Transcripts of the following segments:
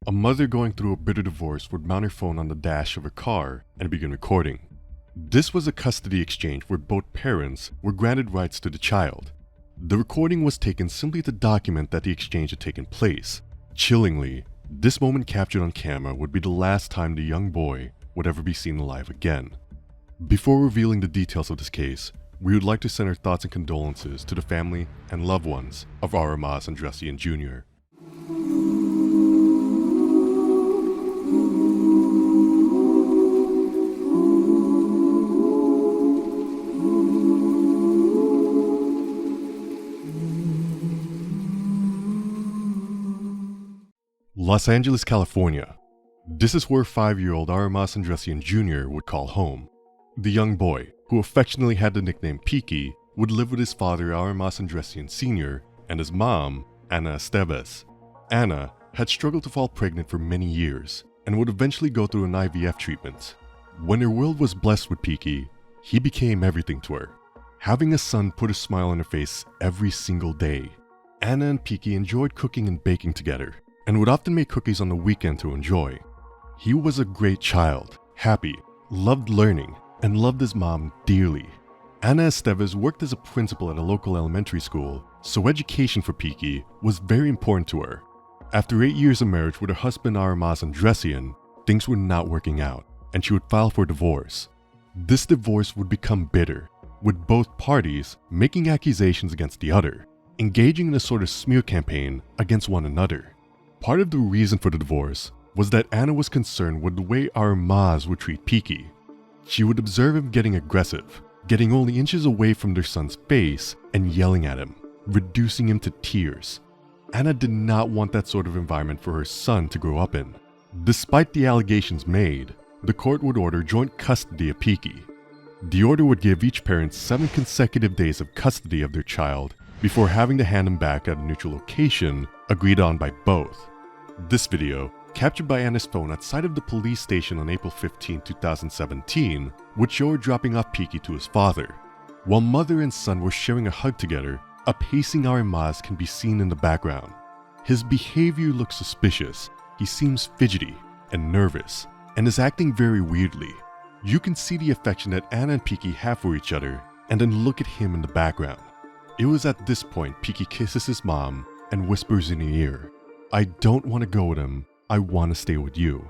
A mother going through a bitter divorce would mount her phone on the dash of her car and begin recording. This was a custody exchange where both parents were granted rights to the child. The recording was taken simply to document that the exchange had taken place. Chillingly, this moment captured on camera would be the last time the young boy would ever be seen alive again. Before revealing the details of this case, we would like to send our thoughts and condolences to the family and loved ones of Aramazd Andressian Senior. Los Angeles, California. This is where 5-year-old Aramazd Andressian Senior would call home. The young boy, who affectionately had the nickname Piqui, would live with his father Aramazd Andressian Senior and his mom, Ana Estevez. Ana had struggled to fall pregnant for many years and would eventually go through an IVF treatment. When her world was blessed with Piqui, he became everything to her. Having a son put a smile on her face every single day. Ana and Piqui enjoyed cooking and baking together, and would often make cookies on the weekend to enjoy. He was a great child, happy, loved learning, and loved his mom dearly. Ana Estevez worked as a principal at a local elementary school, so education for Piqui was very important to her. After 8 years of marriage with her husband Aramazd Andressian, things were not working out, and she would file for divorce. This divorce would become bitter, with both parties making accusations against the other, engaging in a sort of smear campaign against one another. Part of the reason for the divorce was that Ana was concerned with the way Aramazd would treat Piqui. She would observe him getting aggressive, getting only inches away from their son's face and yelling at him, reducing him to tears. Ana did not want that sort of environment for her son to grow up in. Despite the allegations made, the court would order joint custody of Piqui. The order would give each parent 7 consecutive days of custody of their child before having to hand him back at a neutral location agreed on by both. This video, captured by Ana's phone outside of the police station on April 15, 2017, would show her dropping off Piqui to his father. While mother and son were sharing a hug together, a pacing Aramazd can be seen in the background. His behavior looks suspicious. He seems fidgety and nervous, and is acting very weirdly. You can see the affection that Ana and Piqui have for each other, and then look at him in the background. It was at this point Piqui kisses his mom and whispers in her ear, "I don't want to go with him, I want to stay with you."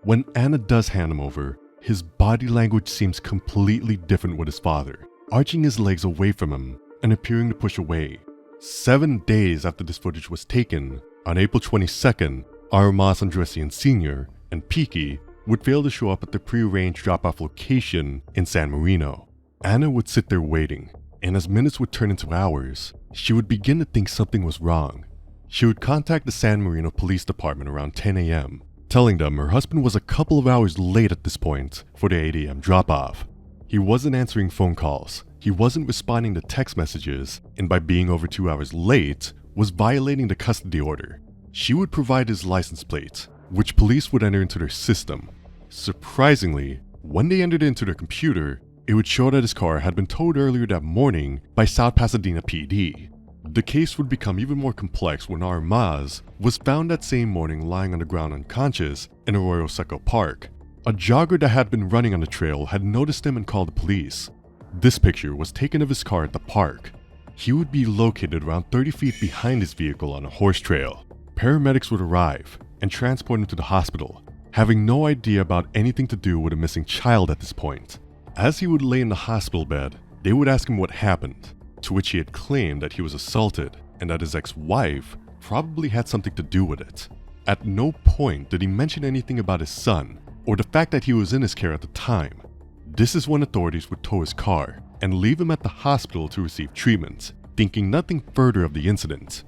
When Ana does hand him over, his body language seems completely different with his father, arching his legs away from him and appearing to push away. 7 days after this footage was taken, on April 22nd, Aramazd Andressian Senior and Piqui would fail to show up at the prearranged drop-off location in San Marino. Ana would sit there waiting, and as minutes would turn into hours, she would begin to think something was wrong. She would contact the San Marino Police Department around 10 a.m., telling them her husband was a couple of hours late at this point for the 8 a.m. drop-off. He wasn't answering phone calls, he wasn't responding to text messages, and by being over 2 hours late, was violating the custody order. She would provide his license plate, which police would enter into their system. Surprisingly, when they entered into their computer, it would show that his car had been towed earlier that morning by South Pasadena PD. The case would become even more complex when Aramazd was found that same morning lying on the ground unconscious in Arroyo Seco Park. A jogger that had been running on the trail had noticed him and called the police. This picture was taken of his car at the park. He would be located around 30 feet behind his vehicle on a horse trail. Paramedics would arrive and transport him to the hospital, having no idea about anything to do with a missing child at this point. As he would lay in the hospital bed, they would ask him what happened, to which he had claimed that he was assaulted and that his ex-wife probably had something to do with it. At no point did he mention anything about his son or the fact that he was in his care at the time. This is when authorities would tow his car and leave him at the hospital to receive treatment, thinking nothing further of the incident.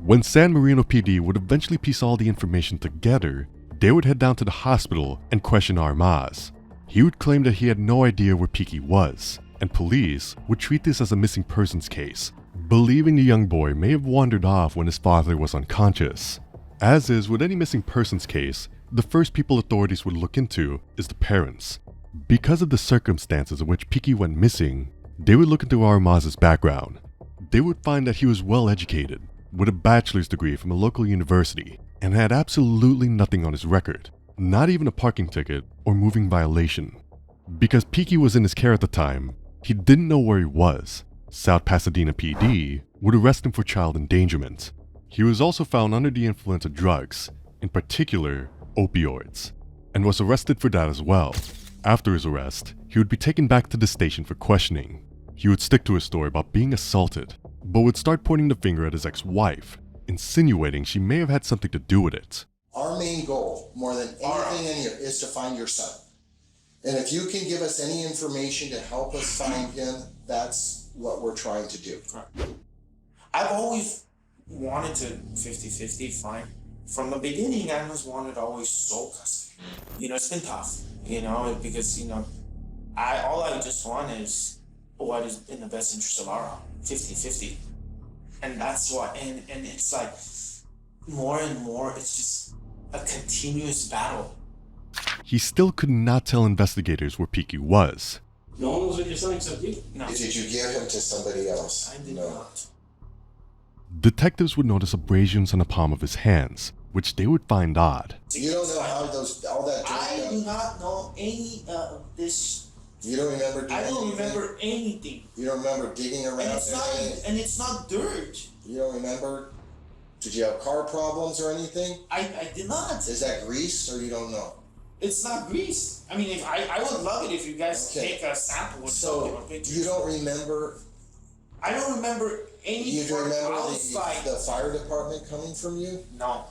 When San Marino PD would eventually piece all the information together, they would head down to the hospital and question Aramazd. He would claim that he had no idea where Piqui was, and police would treat this as a missing persons case, believing the young boy may have wandered off when his father was unconscious. As is with any missing persons case, the first people authorities would look into is the parents. Because of the circumstances in which Piqui went missing, they would look into Aramazd's background. They would find that he was well educated, with a bachelor's degree from a local university. and had absolutely nothing on his record, not even a parking ticket or moving violation. Because Piqui was in his care at the time, he didn't know where he was. South Pasadena PD would arrest him for child endangerment. He was also found under the influence of drugs, in particular opioids, and was arrested for that as well. After his arrest, he would be taken back to the station for questioning. He would stick to his story about being assaulted, but would start pointing the finger at his ex-wife, insinuating she may have had something to do with it. Our main goal, more than anything in here, is to find your son. And if you can give us any information to help us find him, that's what we're trying to do. I've always wanted to 50-50 find. From the beginning, I always sole custody. It's been tough, because, all I just want is what is in the best interest of our 50-50. And that's what, and it's like more and more, it's just a continuous battle. He still could not tell investigators where Piqui was. No one was with your son except you? No. Did you give him to somebody else? I did not. Detectives would notice abrasions on the palm of his hands, which they would find odd. You don't know how all that I do not know any of this. You don't remember doing I don't anything? remember anything. You don't remember digging around? And it's not dirt. You don't remember? Did you have car problems or anything? I did not. Is that grease or you don't know? It's not grease. I mean, if I would love it if you guys take a sample or something or pictures. You don't remember? I don't remember any. You don't remember outside. the fire department coming from you? No.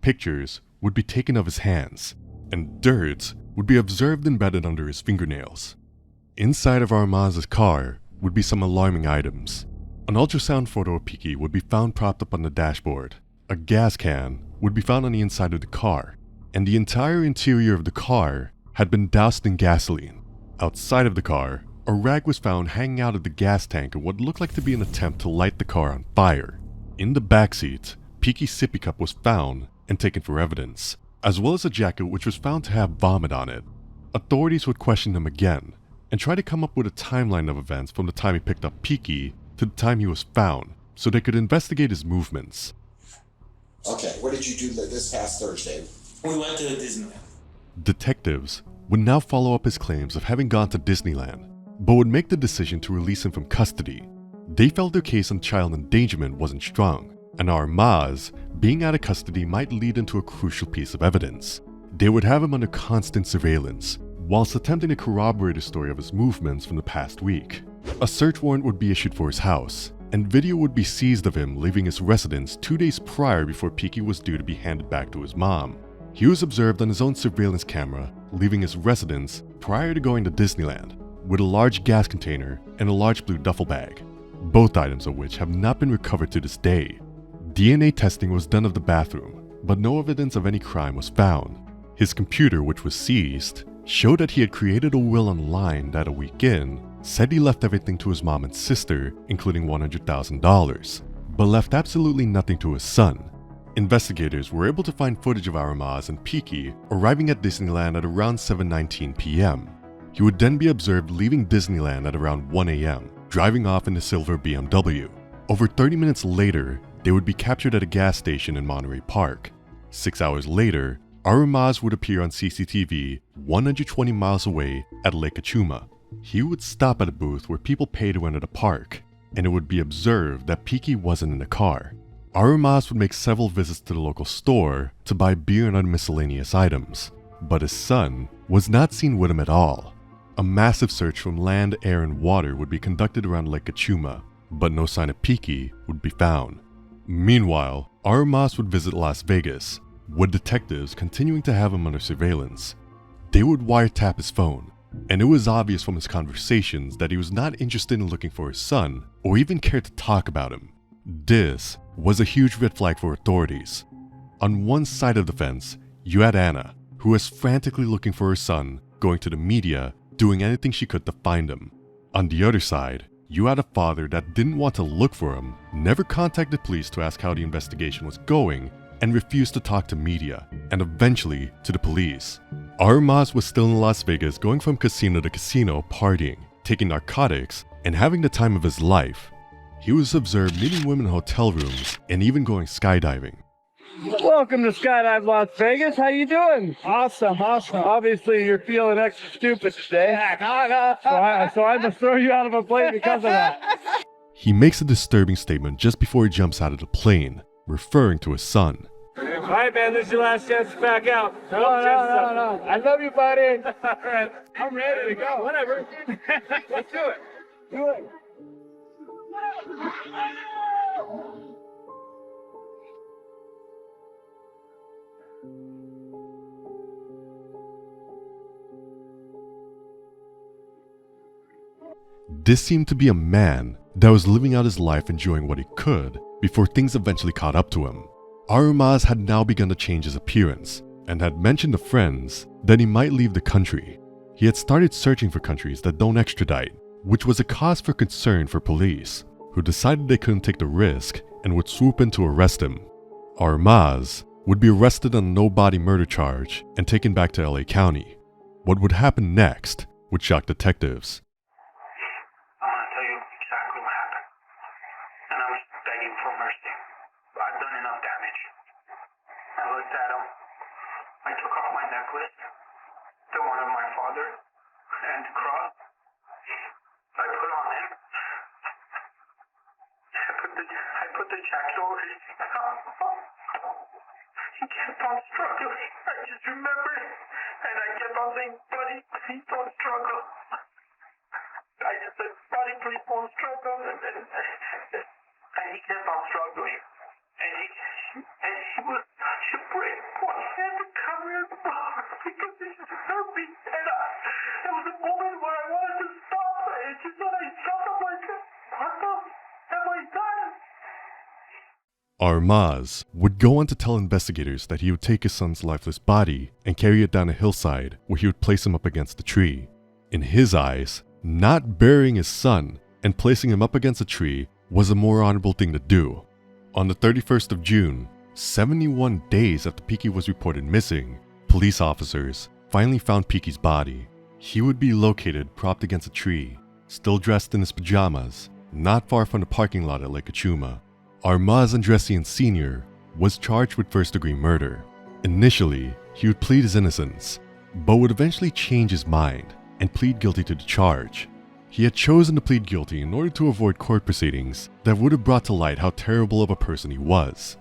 Pictures would be taken of his hands, and dirt would be observed embedded under his fingernails. Inside of Aramaz's car would be some alarming items. An ultrasound photo of Piqui would be found propped up on the dashboard. A gas can would be found on the inside of the car, and the entire interior of the car had been doused in gasoline. Outside of the car, a rag was found hanging out of the gas tank in what looked like to be an attempt to light the car on fire. In the backseat, Piqui's sippy cup was found and taken for evidence, as well as a jacket which was found to have vomit on it. Authorities would question him again and try to come up with a timeline of events from the time he picked up Piqui to the time he was found, so they could investigate his movements. Okay, what did you do this past Thursday? We went to Disneyland. Detectives would now follow up his claims of having gone to Disneyland, but would make the decision to release him from custody. They felt their case on child endangerment wasn't strong, and Aramazd being out of custody might lead into a crucial piece of evidence. They would have him under constant surveillance, whilst attempting to corroborate a story of his movements from the past week. A search warrant would be issued for his house, and video would be seized of him leaving his residence 2 days prior before Piqui was due to be handed back to his mom. He was observed on his own surveillance camera leaving his residence prior to going to Disneyland, with a large gas container and a large blue duffel bag, both items of which have not been recovered to this day. DNA testing was done of the bathroom, but no evidence of any crime was found. His computer, which was seized, showed that he had created a will online that a week in said he left everything to his mom and sister, including $100,000, but left absolutely nothing to his son. Investigators were able to find footage of Aramazd and Piqui arriving at Disneyland at around 7:19 p.m. He would then be observed leaving Disneyland at around 1 a.m., driving off in a silver BMW. Over 30 minutes later, they would be captured at a gas station in Monterey Park. 6 hours later, Aramazd would appear on CCTV 120 miles away at Lake Achuma. He would stop at a booth where people paid to enter the park, and it would be observed that Piqui wasn't in the car. Aramazd would make several visits to the local store to buy beer and other miscellaneous items, but his son was not seen with him at all. A massive search from land, air, and water would be conducted around Lake Achuma, but no sign of Piqui would be found. Meanwhile, Aramazd would visit Las Vegas, with detectives continuing to have him under surveillance. They would wiretap his phone, and it was obvious from his conversations that he was not interested in looking for his son or even cared to talk about him. This was a huge red flag for authorities. On one side of the fence, you had Ana, who was frantically looking for her son, going to the media, doing anything she could to find him. On the other side, you had a father that didn't want to look for him, never contacted police to ask how the investigation was going, and refused to talk to media, and eventually to the police. Aramazd was still in Las Vegas, going from casino to casino, partying, taking narcotics, and having the time of his life. He was observed meeting women in hotel rooms and even going skydiving. Welcome to Skydive Las Vegas. How you doing? Awesome. Obviously, you're feeling extra stupid today. No. So I must throw you out of a plane because of that. He makes a disturbing statement just before he jumps out of the plane, referring to his son. All right, man, this is your last chance to back out. No. I love you, buddy. All right, I'm ready to go. Whatever. Let's do it. Do it. This seemed to be a man that was living out his life enjoying what he could before things eventually caught up to him. Aramazd had now begun to change his appearance and had mentioned to friends that he might leave the country. He had started searching for countries that don't extradite, which was a cause for concern for police, who decided they couldn't take the risk and would swoop in to arrest him. Aramazd would be arrested on a no-body murder charge and taken back to LA County. What would happen next would shock detectives. I'm gonna tell you exactly what happened. And I was begging for mercy. I've done enough damage. I looked at him. I took off my necklace, the one of my father, and the cross. I put on him. I put the jacket over his mouth. He kept on struggling. I just remembered. And I kept on saying, buddy, please don't struggle. I just said, buddy, please don't struggle. And he kept on struggling. And he was such a brave boy. He had to cover his mouth because he just hurt me. And there was a moment where I wanted to stop. It's just that I felt like, what the have I done? Aramazd would go on to tell investigators that he would take his son's lifeless body and carry it down a hillside where he would place him up against a tree. In his eyes, not burying his son and placing him up against a tree was a more honorable thing to do. On the 31st of June, 71 days after Piqui was reported missing, police officers finally found Piqui's body. He would be located propped against a tree, still dressed in his pajamas, not far from the parking lot at Lake Achuma. Aramazd Andressian Senior was charged with first-degree murder. Initially, he would plead his innocence, but would eventually change his mind and plead guilty to the charge. He had chosen to plead guilty in order to avoid court proceedings that would have brought to light how terrible of a person he was.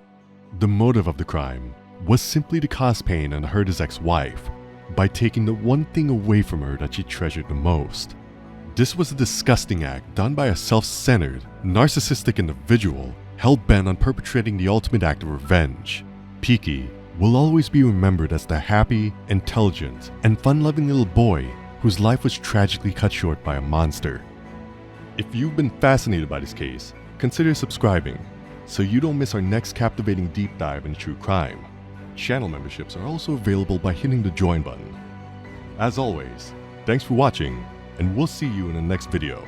The motive of the crime was simply to cause pain and hurt his ex-wife by taking the one thing away from her that she treasured the most. This was a disgusting act done by a self-centered, narcissistic individual hell-bent on perpetrating the ultimate act of revenge. Piqui will always be remembered as the happy, intelligent, and fun-loving little boy whose life was tragically cut short by a monster. If you've been fascinated by this case, consider subscribing so you don't miss our next captivating deep dive into true crime. Channel memberships are also available by hitting the join button. As always, thanks for watching, and we'll see you in the next video.